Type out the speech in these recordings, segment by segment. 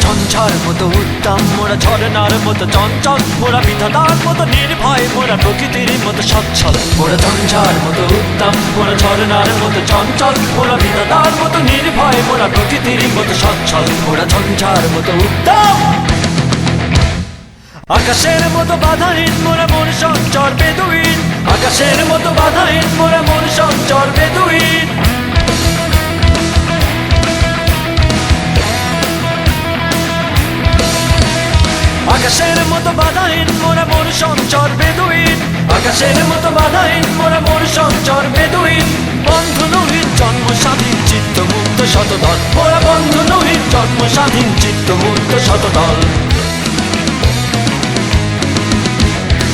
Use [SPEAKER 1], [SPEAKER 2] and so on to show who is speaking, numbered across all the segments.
[SPEAKER 1] ঝঞ্ঝার মতো উত্তম মোরা ঝরনার মতো চঞ্চল মোরা বিধাতার মতো নির্ভয় মোরা প্রকৃতির মতো সচ্ছল মোরা ঝঞ্ঝার মতো উত্তম মোরা ঝরনার মতো চঞ্চল মোরা বিধাতার মতো নির্ভয় মোরা প্রকৃতির মতো সচ্ছল মোরা ঝঞ্ঝার মতো উত্তম আকাশের মতো বাধাহীন মোরা মন সঞ্চর বেদুইন আকাশের মতো বাধাহীন মোরা মন সঞ্চর বেদুইন আকাশের মতো বাধাহীন মোরা মন সঞ্চর বেদুইন আকাশের মতো বাধাহীন মোরা মন সঞ্চর বেদুইন বন্ধু নহিত জন্ম স্বাধীন চিত্ত মুক্ত শতদল মোরা বন্ধু নহিত জন্ম স্বাধীন চিত্ত মুক্ত শতদল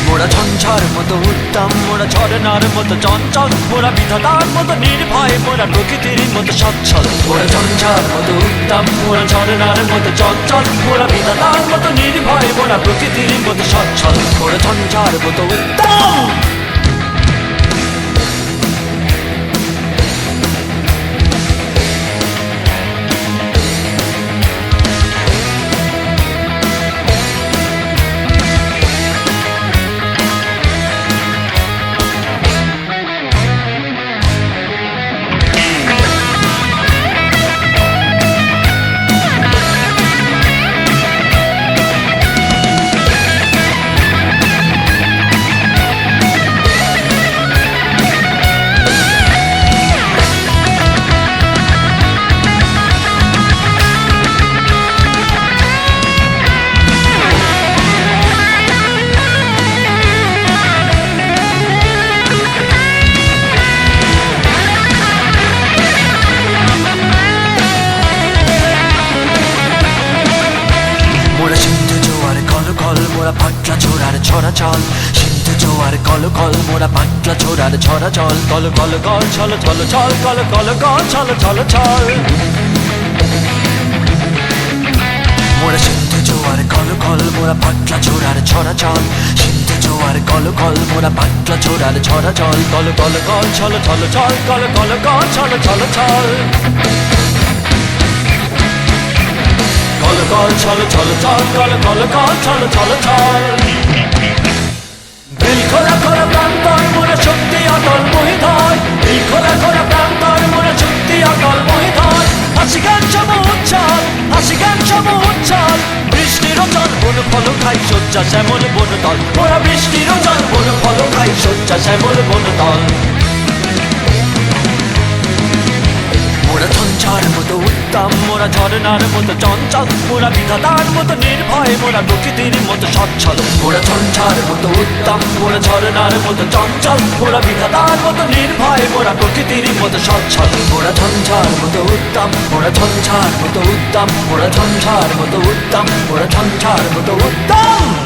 [SPEAKER 1] মোরা ঝঞ্ঝার মতো উত্তম মোরা ঝরনার মতো চঞ্চল মোরা বিধাতার মতো নির্ভয় মোরা প্রকৃতির মতো সচ্ছল মোরা ঝঞ্ঝার মতো উত্তম মোরা ঝরনার মতো চঞ্চল মোরা বিধাতার মতো নির্ভয় মোরা প্রকৃতির মতো সচ্ছল মোরা ঝঞ্ঝার মতো উত্তম মোরা পাটলা ছোড়ার ছড়া চল সিন্ধু জোয়ার কল কল মোরা পাটলা ছোড়ার ছড়া চল কল কল কল ছল ছল ছল কল কল কল ছল ছল ছল মোরা সিন্ধু জোয়ার কল কল মোরা পাটলা ছোড়ার ছড়া চল সিন্ধু জোয়ার কল কল মোরা পাটলা ছোড়ার ছড়া চল কল কল কল ছল ছল ছল কল কল কল ছল ছল ছল কল কল ছল ছল ছল কল কল কল ছল ছল ছল দিল খোলা খোলা প্রান্তর মোরা শক্তি অটল মহিধর দিল খোলা খোলা প্রান্তর মোরা শক্তি অটল মহিধর হাসি গান সম উচ্ছল হাসি গান সম উচ্ছল বৃষ্টির জল বন ফল খাই শয্যা শ্যামল বন তল মোরা বৃষ্টির জল বন ফল খাই শয্যা শ্যামল বন তল মোরা ঝঞ্ঝার মতো উত্তম মোরা ঝরনার মতো চঞ্চল মোরা বিধাতার মতো নির্ভয় মোরা প্রকৃতির মতো সচ্ছল মোরা ঝঞ্ঝার মতো উত্তম মোরা ঝরনার মতো চঞ্চল মোরা বিধাতার মতো নির্ভয় মোরা প্রকৃতির মতো সচ্ছল মোরা ঝঞ্ঝার মতো উত্তম মোরা ঝঞ্ঝার মতো উত্তম মোরা ঝঞ্ঝার মতো উত্তম মোরা ঝঞ্ঝার মতো উত্তম